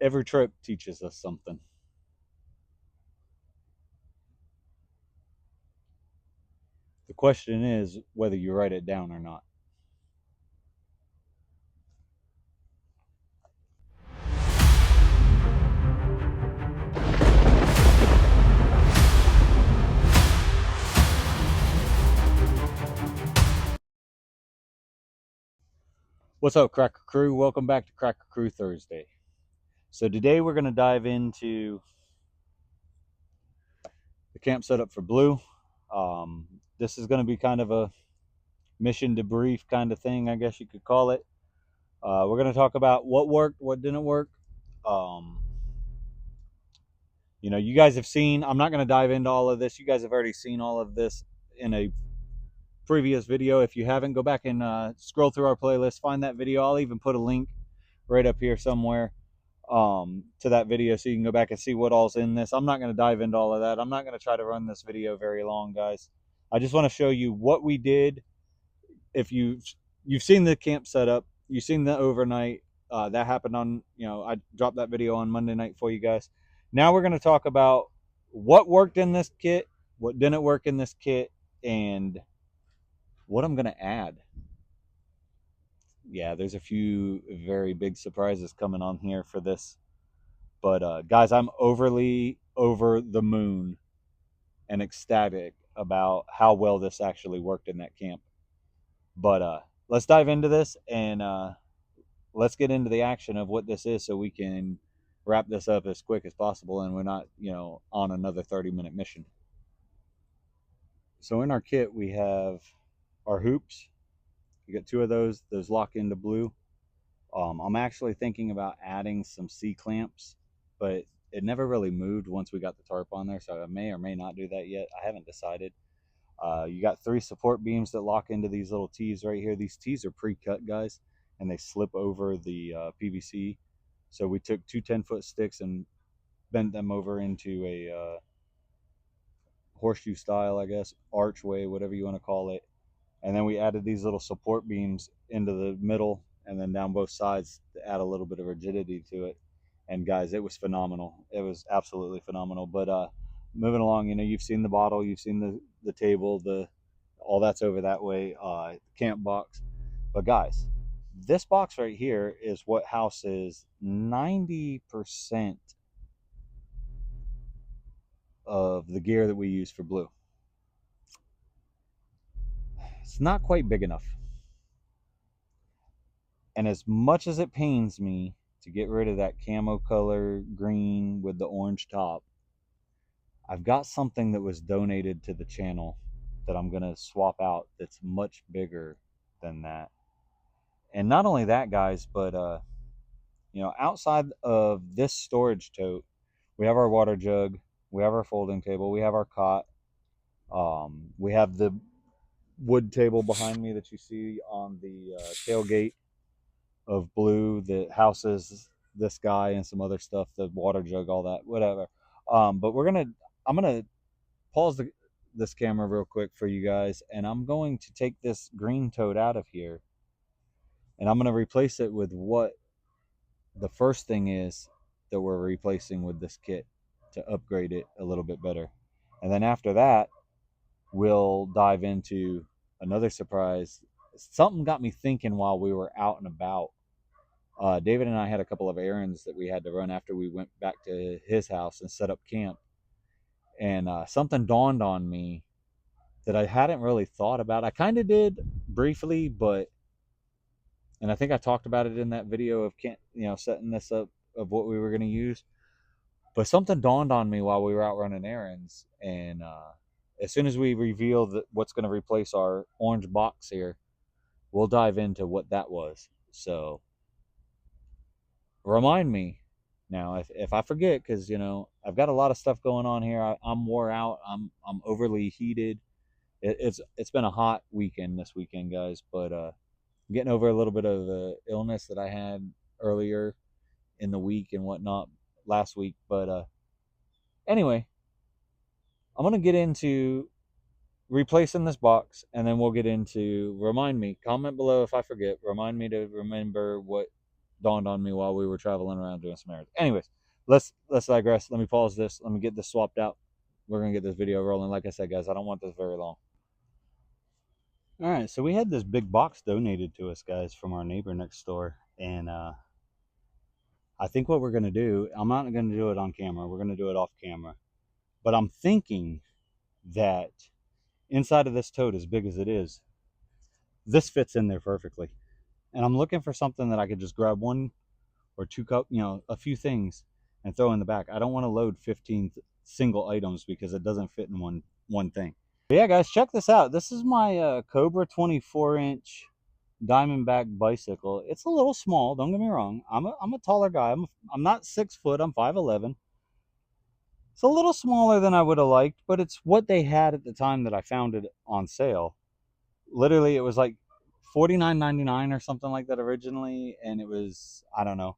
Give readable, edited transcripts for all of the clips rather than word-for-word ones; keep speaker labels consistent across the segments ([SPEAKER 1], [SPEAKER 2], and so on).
[SPEAKER 1] Every trip teaches us something. The question is whether you write it down or not. What's up, Cracker Crew? Welcome back to Cracker Crew Thursday. So today we're going to dive into the camp setup for Blue. This is going to be kind of a mission debrief kind of thing, I guess you could call it. We're going to talk about what worked, what didn't work. Um, you guys have seen, I'm not going to dive into all of this. You guys have already seen all of this in a previous video. If you haven't, go back and scroll through our playlist, find that video. I'll even put a link right up here somewhere to that video so you can go back and see what all's in this. I'm not going to dive into all of that. I'm not going to try to run this video very long, guys. I just want to show you what we did. If you've seen the camp setup, you've seen the overnight, that happened on, I dropped that video on Monday night for you guys. Now we're going to talk about what worked in this kit, what didn't work in this kit, and what I'm going to add. Yeah, there's a few very big surprises coming on here for this. But guys, I'm overly over the moon and ecstatic about how well this actually worked in that camp. But let's dive into this and let's get into the action of what this is so we can wrap this up as quick as possible and we're not, on another 30-minute mission. So in our kit, we have our hoops. We got two of those lock into Blue. I'm actually thinking about adding some C-clamps, but it never really moved once we got the tarp on there, so I may or may not do that yet. I haven't decided. You got 3 support beams that lock into these little T's right here. These T's are pre-cut, guys, and they slip over the PVC. So we took 2 10-foot sticks and bent them over into a horseshoe style, I guess, archway, whatever you want to call it. And then we added these little support beams into the middle and then down both sides to add a little bit of rigidity to it. And guys, it was phenomenal. It was absolutely phenomenal. But moving along, you've seen the bottle, you've seen the table, all that's over that way, camp box. But guys, this box right here is what houses 90% of the gear that we use for Blue. It's not quite big enough. And as much as it pains me to get rid of that camo color green with the orange top, I've got something that was donated to the channel that I'm going to swap out that's much bigger than that. And not only that, guys, but outside of this storage tote, we have our water jug, we have our folding table, we have our cot, we have the wood table behind me that you see on the tailgate of Blue that houses this guy and some other stuff, the water jug, all that, whatever. But I'm gonna pause this camera real quick for you guys, and I'm going to take this green tote out of here, and I'm gonna replace it with what the first thing is that we're replacing with this kit to upgrade it a little bit better. And then after that, we'll dive into another surprise. Something got me thinking while we were out and about. David and I had a couple of errands that we had to run after we went back to his house and set up camp. And something dawned on me that I hadn't really thought about. I kind of did briefly, and I think I talked about it in that video of setting this up of what we were going to use. But something dawned on me while we were out running errands, and as soon as we reveal what's going to replace our orange box here, we'll dive into what that was. So remind me now if I forget, because I've got a lot of stuff going on here. I'm wore out. I'm overly heated. It's been a hot weekend this weekend, guys. But I'm getting over a little bit of the illness that I had earlier in the week and whatnot last week. But anyway, I'm gonna get into replacing this box, and then we'll get into, remind me, comment below if I forget, remind me to remember what dawned on me while we were traveling around doing some errands. Anyways, let's digress. Let me pause this. Let me get this swapped out. We're gonna get this video rolling. Like I said, guys, I don't want this very long. All right, so we had this big box donated to us, guys, from our neighbor next door, and I think what we're gonna do, I'm not gonna do it on camera. We're gonna do it off camera, but I'm thinking that inside of this tote, as big as it is, this fits in there perfectly. And I'm looking for something that I could just grab one or two cup, a few things and throw in the back. I don't want to load 15 single items because it doesn't fit in one thing. But yeah, guys, check this out. This is my Cobra 24-inch Diamondback bicycle. It's a little small, don't get me wrong. I'm a taller guy. I'm not 6 foot. I'm 5'11". It's a little smaller than I would have liked, but it's what they had at the time that I found it on sale. Literally, it was like $49.99 or something like that originally, and it was, I don't know.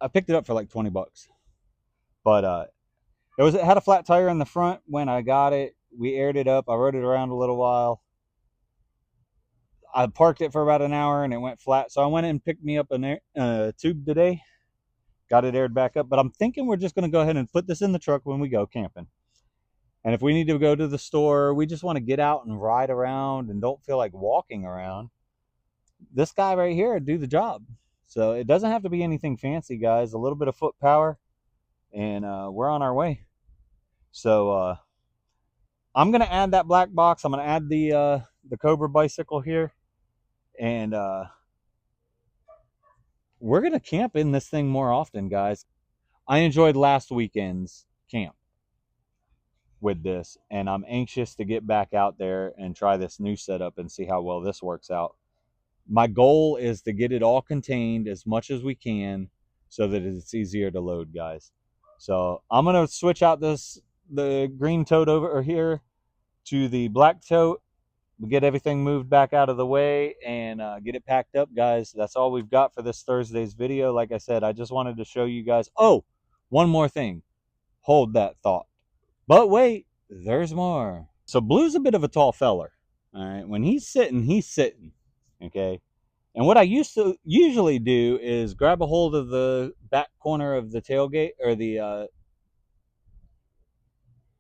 [SPEAKER 1] I picked it up for like 20 bucks. But it had a flat tire in the front when I got it. We aired it up. I rode it around a little while. I parked it for about an hour and it went flat. So I went and picked me up a tube today. Got it aired back up. But I'm thinking we're just going to go ahead and put this in the truck when we go camping. And if we need to go to the store, we just want to get out and ride around and don't feel like walking around, this guy right here would do the job. So it doesn't have to be anything fancy, guys. A little bit of foot power, and we're on our way. So I'm going to add that black box. I'm going to add the Cobra bicycle here, and we're going to camp in this thing more often, guys. I enjoyed last weekend's camp with this, and I'm anxious to get back out there and try this new setup and see how well this works out. My goal is to get it all contained as much as we can so that it's easier to load, guys. So I'm going to switch out the green tote over here to the black tote. We get everything moved back out of the way and get it packed up, guys. That's all we've got for this Thursday's video. Like I said, I just wanted to show you guys. Oh, one more thing. Hold that thought. But wait, there's more. So Blue's a bit of a tall feller. All right, when he's sitting, okay? And what I usually do is grab a hold of the back corner of the tailgate or the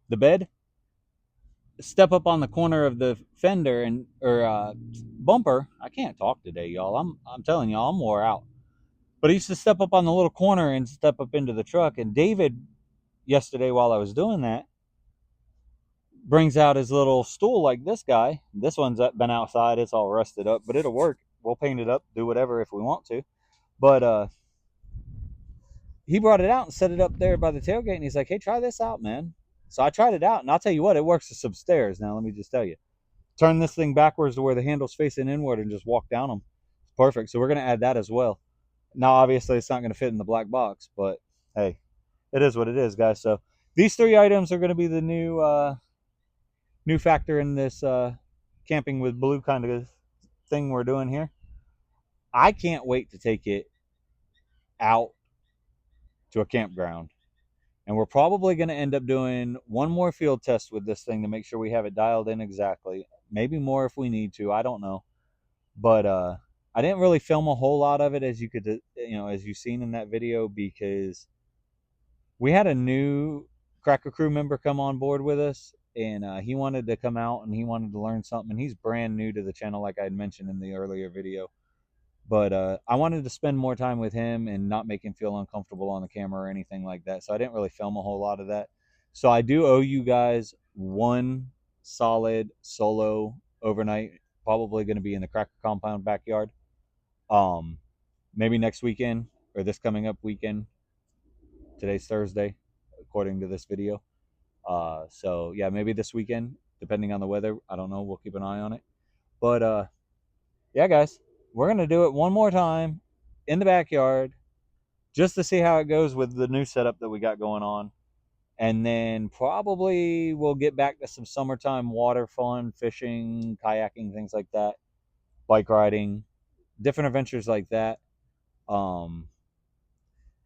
[SPEAKER 1] bed, step up on the corner of the fender or bumper. I can't talk today, y'all. I'm telling y'all, I'm wore out. But I used to step up on the little corner and step up into the truck. And David, yesterday while I was doing that, brings out his little stool like this guy. This one's been outside. It's all rusted up, but it'll work. We'll paint it up, do whatever if we want to. But he brought it out and set it up there by the tailgate, and he's like, hey, try this out, man. So I tried it out, and I'll tell you what, it works as some stairs. Now, let me just tell you. Turn this thing backwards to where the handle's facing inward and just walk down them. It's perfect. So we're going to add that as well. Now, obviously, it's not going to fit in the black box, but hey, it is what it is, guys. So these 3 items are going to be the new factor in this camping with Blue kind of thing we're doing here. I can't wait to take it out to a campground. And we're probably going to end up doing one more field test with this thing to make sure we have it dialed in exactly. Maybe more if we need to. I don't know. But I didn't really film a whole lot of it, as you've seen in that video, because we had a new Cracker Crew member come on board with us, and he wanted to come out and he wanted to learn something. And he's brand new to the channel, like I had mentioned in the earlier video. But I wanted to spend more time with him and not make him feel uncomfortable on the camera or anything like that. So I didn't really film a whole lot of that. So I do owe you guys one solid solo overnight. Probably going to be in the Cracker Compound backyard. Maybe next weekend or this coming up weekend. Today's Thursday, according to this video. So yeah, maybe this weekend, depending on the weather. I don't know. We'll keep an eye on it. But yeah, guys. We're going to do it one more time in the backyard just to see how it goes with the new setup that we got going on. And then probably we'll get back to some summertime water fun, fishing, kayaking, things like that, bike riding, different adventures like that. Because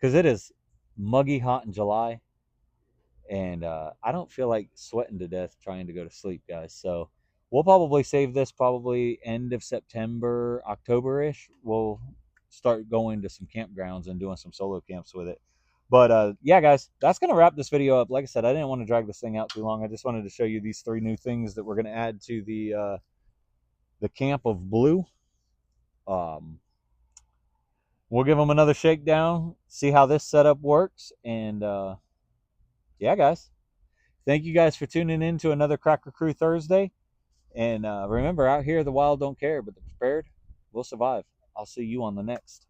[SPEAKER 1] it is muggy hot in July. And I don't feel like sweating to death trying to go to sleep, guys. So we'll probably save this probably end of September, October-ish. We'll start going to some campgrounds and doing some solo camps with it. But yeah, guys, that's going to wrap this video up. Like I said, I didn't want to drag this thing out too long. I just wanted to show you these 3 new things that we're going to add to the camp of blue. We'll give them another shakedown, see how this setup works. And yeah, guys, thank you guys for tuning in to another Cracker Crew Thursday. And remember, out here, the wild don't care, but the prepared will survive. I'll see you on the next.